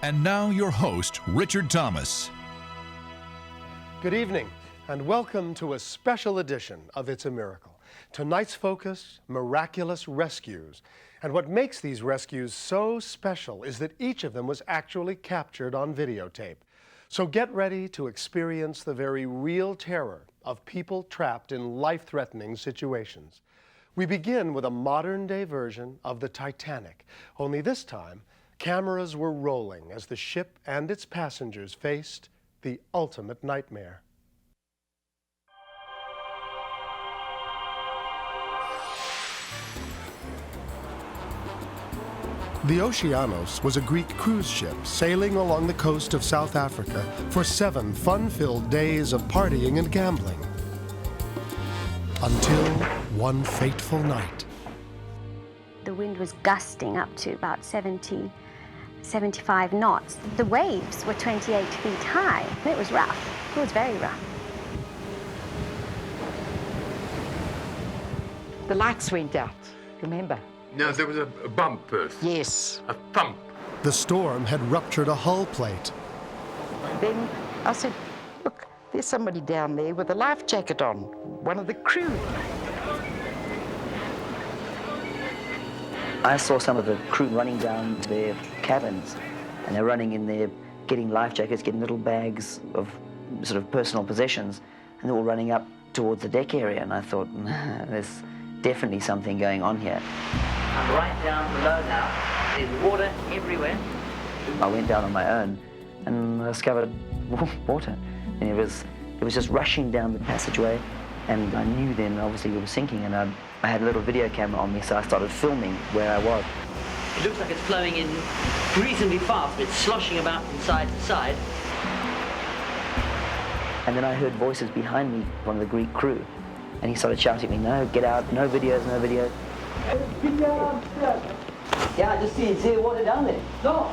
And now your host, Richard Thomas. Good evening, and welcome to a special edition of It's a Miracle. Tonight's focus, miraculous rescues. And what makes these rescues so special is that each of them was actually captured on videotape. So get ready to experience the very real terror of people trapped in life-threatening situations. We begin with a modern-day version of the Titanic, only this time, cameras were rolling as the ship and its passengers faced the ultimate nightmare. The Oceanus was a Greek cruise ship sailing along the coast of South Africa for 7 fun-filled days of partying and gambling. Until one fateful night. The wind was gusting up to about 70, 75 knots. The waves were 28 feet high. It was rough. It was very rough. The lights went out, remember? No, there was a bump first. Yes. A thump. The storm had ruptured a hull plate. Then I said, look, there's somebody down there with a life jacket on, one of the crew. I saw some of the crew running down their cabins, and they're running in there, getting life jackets, getting little bags of sort of personal possessions, and they're all running up towards the deck area, and I thought, there's definitely something going on here. I'm right down below now. There's water everywhere. I went down on my own and I discovered water, and it was just rushing down the passageway, and I knew then obviously we were sinking, and I had a little video camera on me, so I started filming where I was. It looks like it's flowing in reasonably fast, but it's sloshing about from side to side. And then I heard voices behind me from the Greek crew, and he started shouting at me, no, get out, no videos, no videos. Yeah, I just see water down there. No.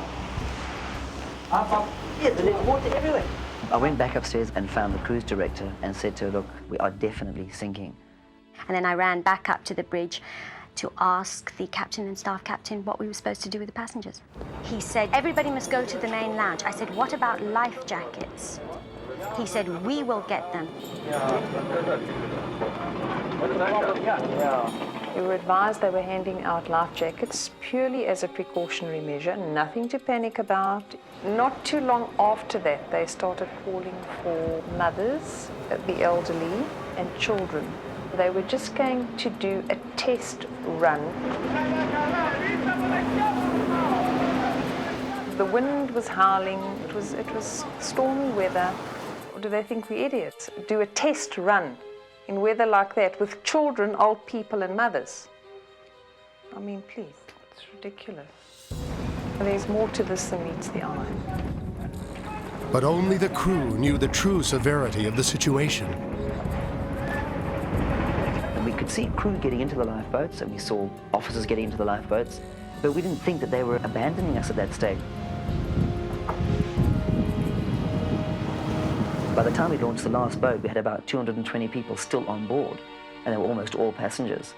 Yeah, there's water everywhere. I went back upstairs and found the cruise director and said to her, look, we are definitely sinking. And then I ran back up to the bridge to ask the captain and staff captain what we were supposed to do with the passengers. He said, everybody must go to the main lounge. I said, what about life jackets? He said, we will get them. We were advised they were handing out life jackets purely as a precautionary measure, nothing to panic about. Not too long after that, they started calling for mothers, the elderly, and children. They were just going to do a test run. The wind was howling, it was stormy weather. Or do they think we're idiots? Do a test run in weather like that with children, old people, and mothers? I mean, please, it's ridiculous. There's more to this than meets the eye. But only the crew knew the true severity of the situation. And we could see crew getting into the lifeboats, and we saw officers getting into the lifeboats, but we didn't think that they were abandoning us at that stage. By the time we launched the last boat, we had about 220 people still on board, and they were almost all passengers.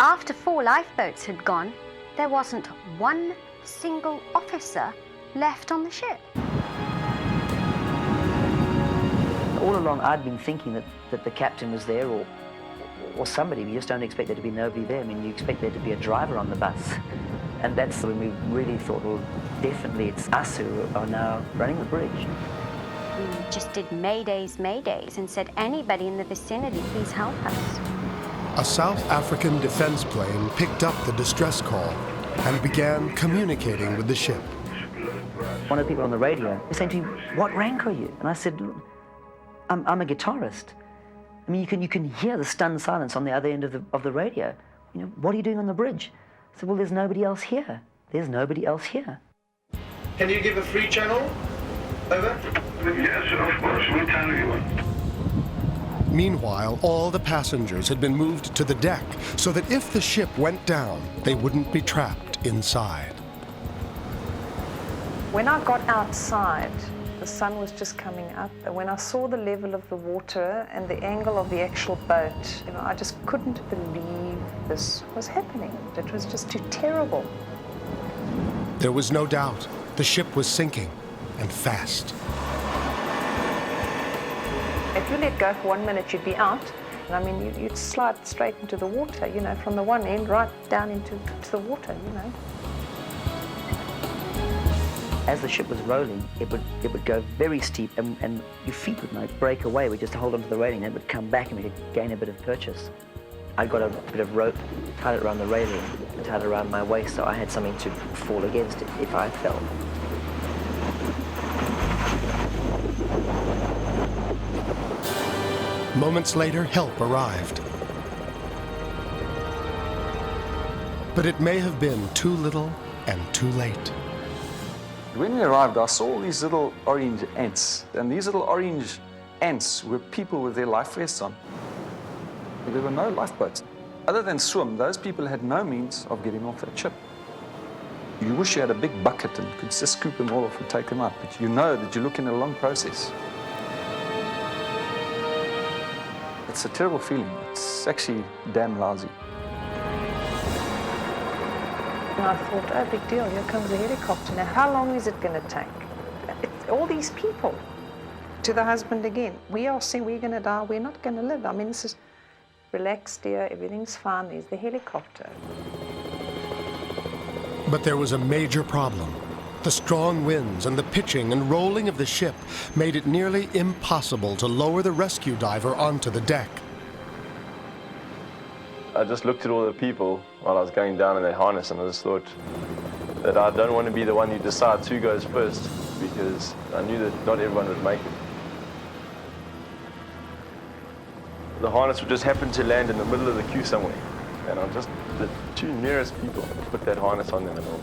After 4 lifeboats had gone, there wasn't one single officer left on the ship. All along, I'd been thinking that the captain was there, or somebody. You just don't expect there to be nobody there. I mean, you expect there to be a driver on the bus. And that's when we really thought, well, definitely it's us who are now running the bridge. We just did Maydays and said, anybody in the vicinity, please help us. A South African defense plane picked up the distress call and began communicating with the ship. One of the people on the radio was saying to me, what rank are you? And I said, I'm a guitarist. I mean, you can hear the stunned silence on the other end of the radio. You know, what are you doing on the bridge? I said, well, there's nobody else here. There's nobody else here. Can you give a free channel? Over? Yes, of course. We'll tell you. Meanwhile, all the passengers had been moved to the deck so that if the ship went down, they wouldn't be trapped inside. When I got outside, the sun was just coming up, and when I saw the level of the water and the angle of the actual boat, I just couldn't believe this was happening. It was just too terrible. There was no doubt. The ship was sinking, and fast. If you let go for 1 minute, you'd be out. I mean, you'd slide straight into the water, you know, from the one end right down into the water, you know. As the ship was rolling, it would go very steep, and your feet would like break away. We just hold onto the railing, and it would come back, and we could gain a bit of purchase. I got a bit of rope, tied it around the railing, and tied it around my waist, so I had something to fall against if I fell. Moments later, help arrived. But it may have been too little and too late. When we arrived, I saw all these little orange ants, and these little orange ants were people with their life vests on. There were no lifeboats. Other than swim, those people had no means of getting off that ship. You wish you had a big bucket and could just scoop them all off and take them up, but you know that you're looking at a long process. It's a terrible feeling. It's actually damn lousy. And I thought, oh, big deal, here comes a helicopter. Now, how long is it going to take? All these people. To the husband again, we are saying we're going to die, we're not going to live. I mean, this is relaxed, dear, everything's fine, there's the helicopter. But there was a major problem. The strong winds and the pitching and rolling of the ship made it nearly impossible to lower the rescue diver onto the deck. I just looked at all the people while I was going down in that harness, and I just thought that I don't want to be the one who decides who goes first, because I knew that not everyone would make it. The harness would just happen to land in the middle of the queue somewhere, and I'm just the two nearest people to put that harness on them and all.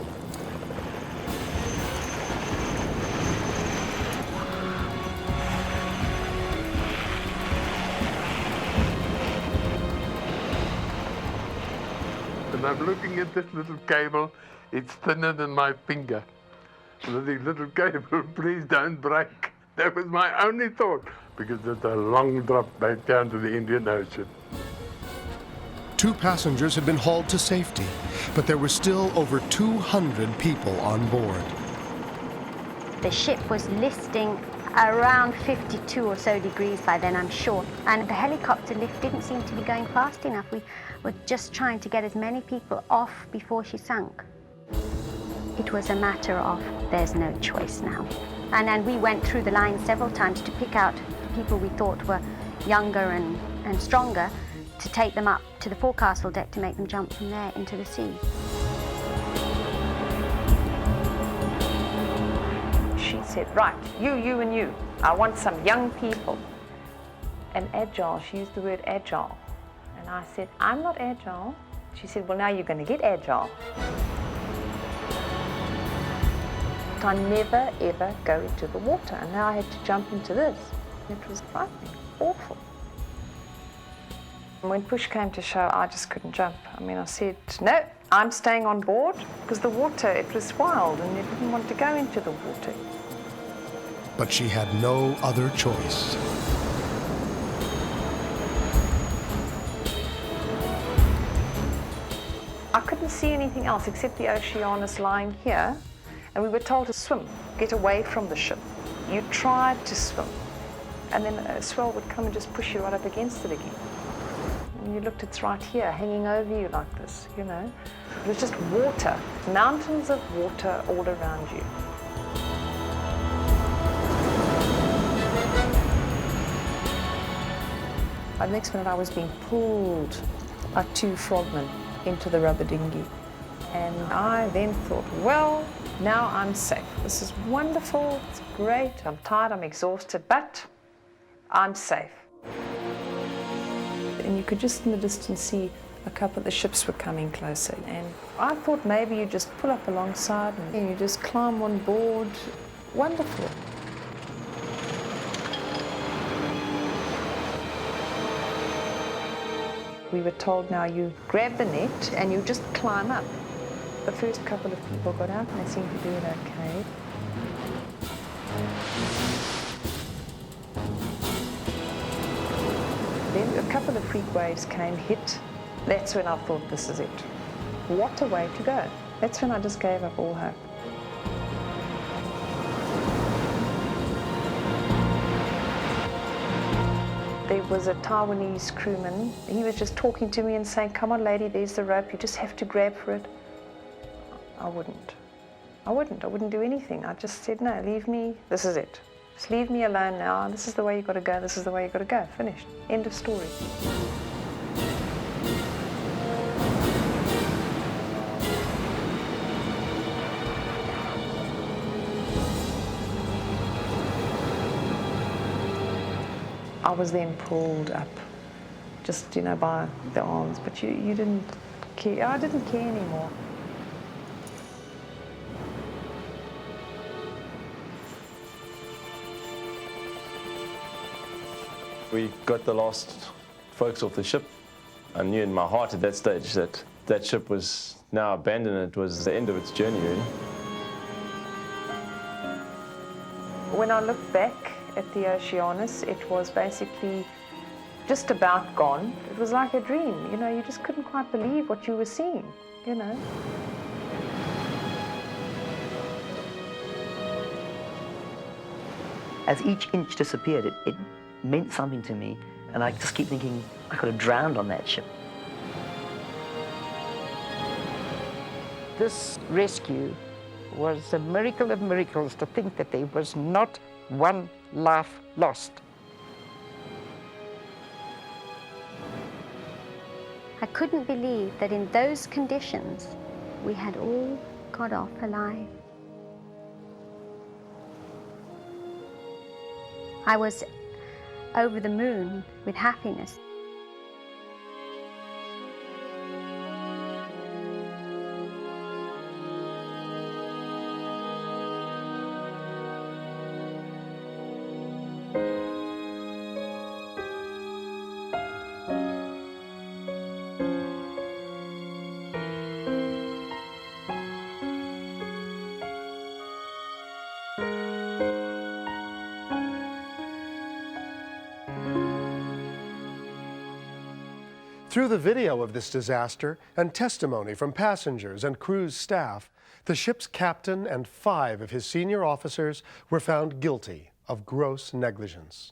And I'm looking at this little cable, it's thinner than my finger. The little cable, please don't break. That was my only thought, because it's a long drop back down to the Indian Ocean. 2 passengers had been hauled to safety, but there were still over 200 people on board. The ship was listing around 52 or so degrees by then, I'm sure. And the helicopter lift didn't seem to be going fast enough. We were just trying to get as many people off before she sunk. It was a matter of there's no choice now. And then we went through the line several times to pick out people we thought were younger and stronger, to take them up to the forecastle deck to make them jump from there into the sea. She said, right, you and you. I want some young people. And agile, she used the word agile. And I said, I'm not agile. She said, well, now you're going to get agile. I never, ever go into the water. And now I had to jump into this. It was frightening, awful. When push came to shove, I just couldn't jump. I mean, I said, no, I'm staying on board, because the water, it was wild, and you didn't want to go into the water. But she had no other choice. I couldn't see anything else except the Oceanus lying here, and we were told to swim, get away from the ship. You tried to swim, and then a swell would come and just push you right up against it again. And you looked, it's right here, hanging over you like this, you know. It was just water, mountains of water all around you. The next minute I was being pulled by 2 frogmen into the rubber dinghy. And I then thought, well, now I'm safe. This is wonderful, it's great, I'm tired, I'm exhausted, but I'm safe. And you could just in the distance see a couple of the ships were coming closer. And I thought maybe you just pull up alongside and you just climb on board. Wonderful. We were told now you grab the net and you just climb up. The first couple of people got out and they seemed to do it okay. Then a couple of freak waves came, hit. That's when I thought, this is it. What a way to go. That's when I just gave up all hope. There was a Taiwanese crewman. He was just talking to me and saying, "Come on, lady, there's the rope. You just have to grab for it." I wouldn't. I wouldn't do anything. I just said, "No, leave me. This is it. Just leave me alone now. This is the way you've got to go. This is the way you've got to go. Finished. End of story." I was then pulled up, just, by the arms, but you didn't care. I didn't care anymore. We got the last folks off the ship. I knew in my heart at that stage that that ship was now abandoned. It was the end of its journey, really. When I look back at the Oceanus, it was basically just about gone. It was like a dream, you just couldn't quite believe what you were seeing, As each inch disappeared, it meant something to me, and I just keep thinking, I could have drowned on that ship. This rescue was a miracle of miracles, to think that there was not one life lost. I couldn't believe that in those conditions, we had all got off alive. I was over the moon with happiness. Through the video of this disaster and testimony from passengers and cruise staff, the ship's captain and 5 of his senior officers were found guilty of gross negligence.